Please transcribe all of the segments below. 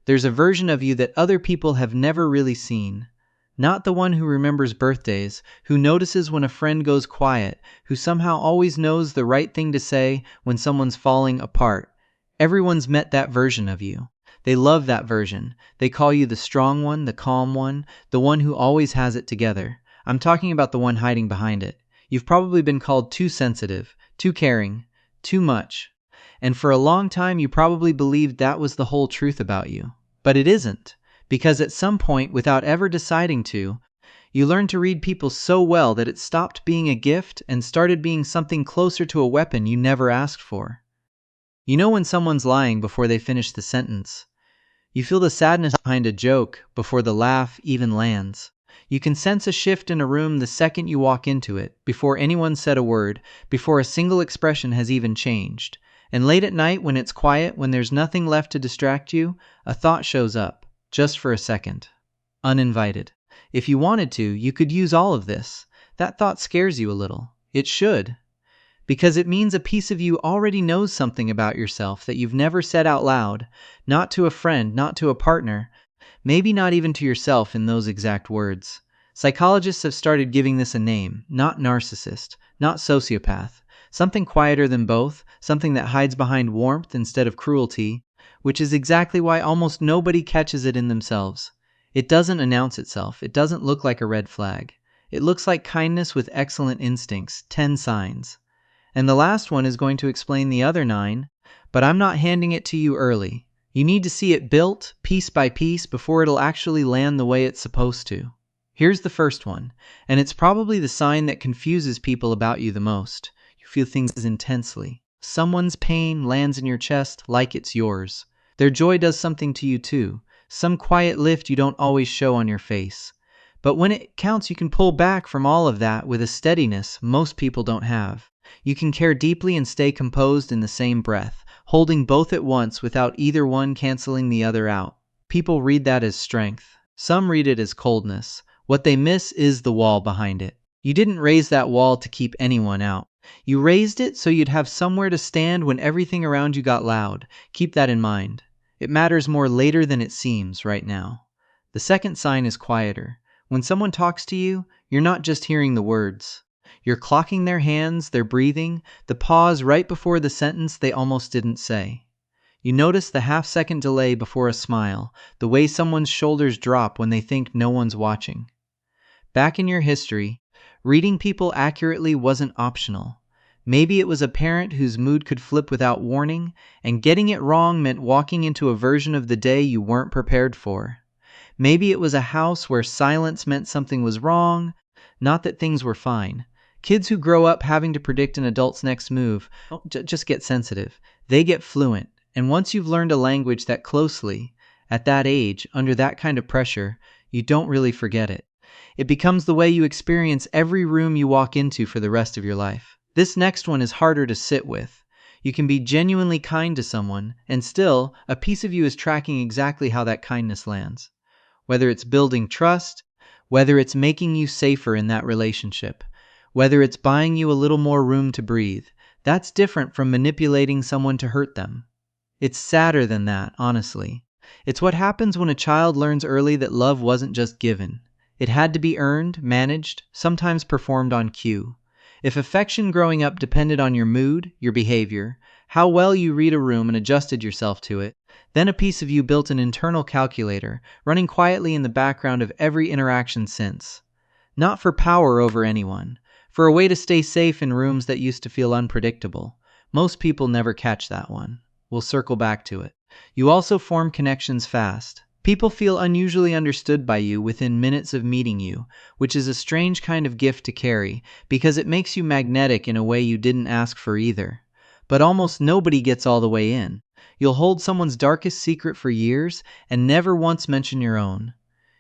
There's a version of you that other people have never really seen. Not the one who remembers birthdays, who notices when a friend goes quiet, who somehow always knows the right thing to say when someone's falling apart. Everyone's met that version of you. They love that version. They call you the strong one, the calm one, the one who always has it together. I'm talking about the one hiding behind it. You've probably been called too sensitive, too caring, too much. And for a long time you probably believed that was the whole truth about you. But it isn't. Because at some point, without ever deciding to, you learned to read people so well that it stopped being a gift and started being something closer to a weapon you never asked for. You know when someone's lying before they finish the sentence. You feel the sadness behind a joke before the laugh even lands. You can sense a shift in a room the second you walk into it, before anyone said a word, before a single expression has even changed. And late at night, when it's quiet, when there's nothing left to distract you, a thought shows up. Just for a second. Uninvited. If you wanted to, you could use all of this. That thought scares you a little. It should. Because it means a piece of you already knows something about yourself that you've never said out loud, not to a friend, not to a partner, maybe not even to yourself in those exact words. Psychologists have started giving this a name, not narcissist, not sociopath, something quieter than both, something that hides behind warmth instead of cruelty, which is exactly why almost nobody catches it in themselves. It doesn't announce itself. It doesn't look like a red flag. It looks like kindness with excellent instincts, 10 signs. And the last one is going to explain the other 9, but I'm not handing it to you early. You need to see it built, piece by piece, before it'll actually land the way it's supposed to. Here's the first one, and it's probably the sign that confuses people about you the most. You feel things intensely. Someone's pain lands in your chest like it's yours. Their joy does something to you too, some quiet lift you don't always show on your face. But when it counts, you can pull back from all of that with a steadiness most people don't have. You can care deeply and stay composed in the same breath, holding both at once without either one canceling the other out. People read that as strength. Some read it as coldness. What they miss is the wall behind it. You didn't raise that wall to keep anyone out. You raised it so you'd have somewhere to stand when everything around you got loud. Keep that in mind. It matters more later than it seems right now. The second sign is quieter. When someone talks to you, you're not just hearing the words. You're clocking their hands, their breathing, the pause right before the sentence they almost didn't say. You notice the half-second delay before a smile, the way someone's shoulders drop when they think no one's watching. Back in your history, reading people accurately wasn't optional. Maybe it was a parent whose mood could flip without warning, and getting it wrong meant walking into a version of the day you weren't prepared for. Maybe it was a house where silence meant something was wrong, not that things were fine. Kids who grow up having to predict an adult's next move don't just get sensitive. They get fluent, and once you've learned a language that closely, at that age, under that kind of pressure, you don't really forget it. It becomes the way you experience every room you walk into for the rest of your life. This next one is harder to sit with. You can be genuinely kind to someone, and still, a piece of you is tracking exactly how that kindness lands. Whether it's building trust, whether it's making you safer in that relationship, whether it's buying you a little more room to breathe, that's different from manipulating someone to hurt them. It's sadder than that, honestly. It's what happens when a child learns early that love wasn't just given. It had to be earned, managed, sometimes performed on cue. If affection growing up depended on your mood, your behavior, how well you read a room and adjusted yourself to it, then a piece of you built an internal calculator, running quietly in the background of every interaction since. Not for power over anyone, for a way to stay safe in rooms that used to feel unpredictable. Most people never catch that one. We'll circle back to it. You also form connections fast. People feel unusually understood by you within minutes of meeting you, which is a strange kind of gift to carry, because it makes you magnetic in a way you didn't ask for either. But almost nobody gets all the way in. You'll hold someone's darkest secret for years and never once mention your own.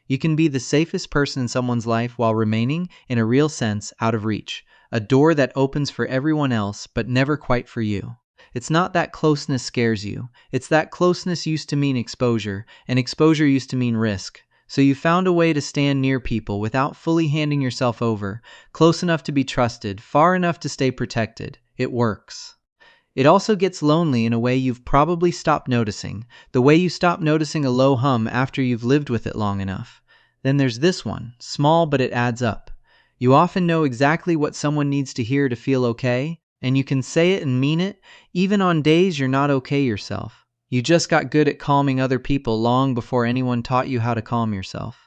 You can be the safest person in someone's life while remaining, in a real sense, out of reach, a door that opens for everyone else but never quite for you. It's not that closeness scares you. It's that closeness used to mean exposure, and exposure used to mean risk. So you found a way to stand near people without fully handing yourself over, close enough to be trusted, far enough to stay protected. It works. It also gets lonely in a way you've probably stopped noticing, the way you stop noticing a low hum after you've lived with it long enough. Then there's this one, small but it adds up. You often know exactly what someone needs to hear to feel okay, and you can say it and mean it, even on days you're not okay yourself. You just got good at calming other people long before anyone taught you how to calm yourself.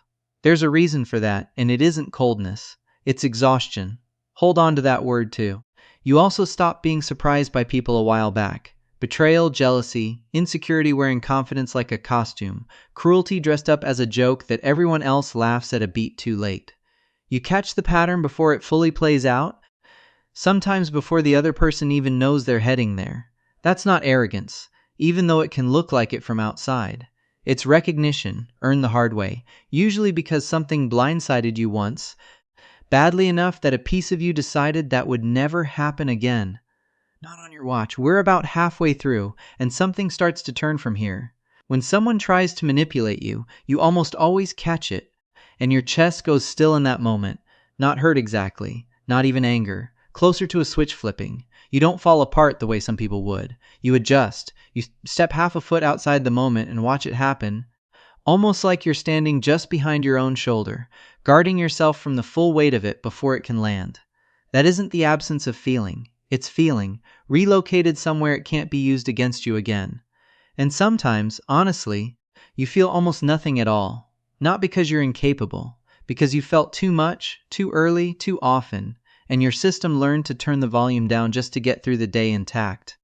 There's a reason for that, and it isn't coldness. It's exhaustion. Hold on to that word too. You also stopped being surprised by people a while back. Betrayal, jealousy, insecurity wearing confidence like a costume, cruelty dressed up as a joke that everyone else laughs at a beat too late. You catch the pattern before it fully plays out, sometimes before the other person even knows they're heading there. That's not arrogance, even though it can look like it from outside. It's recognition, earned the hard way, usually because something blindsided you once, badly enough that a piece of you decided that would never happen again. Not on your watch. We're about halfway through, and something starts to turn from here. When someone tries to manipulate you, you almost always catch it, and your chest goes still in that moment. Not hurt exactly, not even anger, closer to a switch flipping. You don't fall apart the way some people would. You adjust. You step half a foot outside the moment and watch it happen, almost like you're standing just behind your own shoulder, guarding yourself from the full weight of it before it can land. That isn't the absence of feeling. It's feeling, relocated somewhere it can't be used against you again. And sometimes, honestly, you feel almost nothing at all. Not because you're incapable, because you felt too much, too early, too often, and your system learned to turn the volume down just to get through the day intact.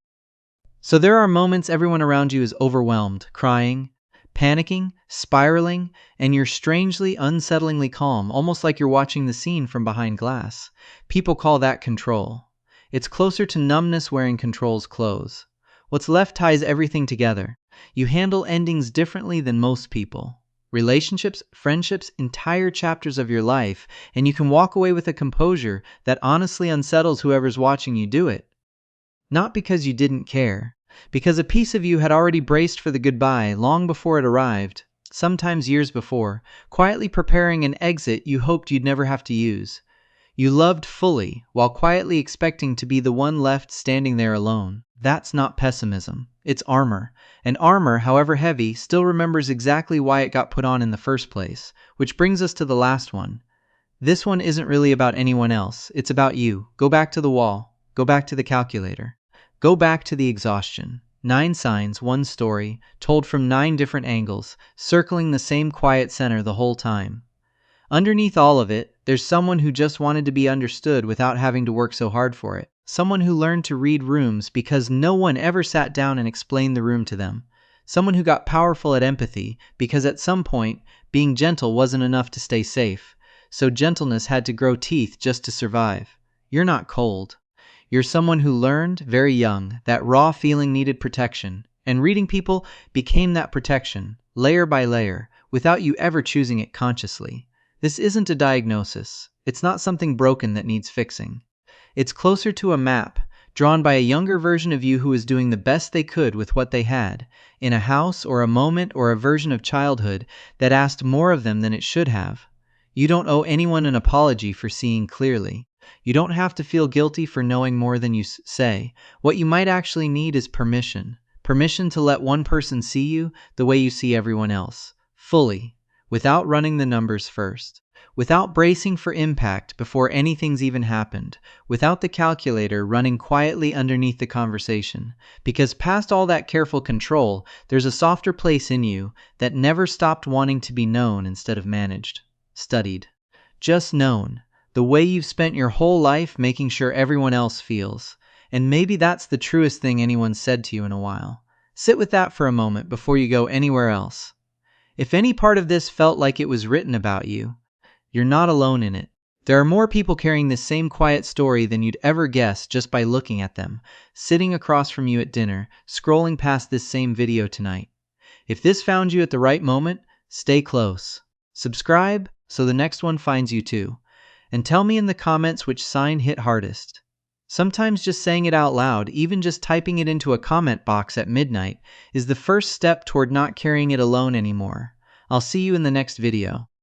So there are moments everyone around you is overwhelmed, crying, panicking, spiraling, and you're strangely, unsettlingly calm, almost like you're watching the scene from behind glass. People call that control. It's closer to numbness wearing control's clothes. What's left ties everything together. You handle endings differently than most people. Relationships, friendships, entire chapters of your life, and you can walk away with a composure that honestly unsettles whoever's watching you do it. Not because you didn't care, because a piece of you had already braced for the goodbye long before it arrived, sometimes years before, quietly preparing an exit you hoped you'd never have to use. You loved fully, while quietly expecting to be the one left standing there alone. That's not pessimism. It's armor. And armor, however heavy, still remembers exactly why it got put on in the first place. Which brings us to the last one. This one isn't really about anyone else. It's about you. Go back to the wall. Go back to the calculator. Go back to the exhaustion. 9 signs, 1 story, told from 9 different angles, circling the same quiet center the whole time. Underneath all of it, there's someone who just wanted to be understood without having to work so hard for it. Someone who learned to read rooms because no one ever sat down and explained the room to them. Someone who got powerful at empathy because at some point, being gentle wasn't enough to stay safe. So gentleness had to grow teeth just to survive. You're not cold. You're someone who learned, very young, that raw feeling needed protection. And reading people became that protection, layer by layer, without you ever choosing it consciously. This isn't a diagnosis. It's not something broken that needs fixing. It's closer to a map, drawn by a younger version of you who was doing the best they could with what they had, in a house or a moment or a version of childhood that asked more of them than it should have. You don't owe anyone an apology for seeing clearly. You don't have to feel guilty for knowing more than you say. What you might actually need is permission. Permission to let one person see you the way you see everyone else, fully, without running the numbers first. Without bracing for impact before anything's even happened, without the calculator running quietly underneath the conversation. Because past all that careful control, there's a softer place in you that never stopped wanting to be known instead of managed, studied, just known, the way you've spent your whole life making sure everyone else feels. And maybe that's the truest thing anyone's said to you in a while. Sit with that for a moment before you go anywhere else. If any part of this felt like it was written about you, you're not alone in it. There are more people carrying this same quiet story than you'd ever guess just by looking at them, sitting across from you at dinner, scrolling past this same video tonight. If this found you at the right moment, stay close. Subscribe so the next one finds you too. And tell me in the comments which sign hit hardest. Sometimes just saying it out loud, even just typing it into a comment box at midnight, is the first step toward not carrying it alone anymore. I'll see you in the next video.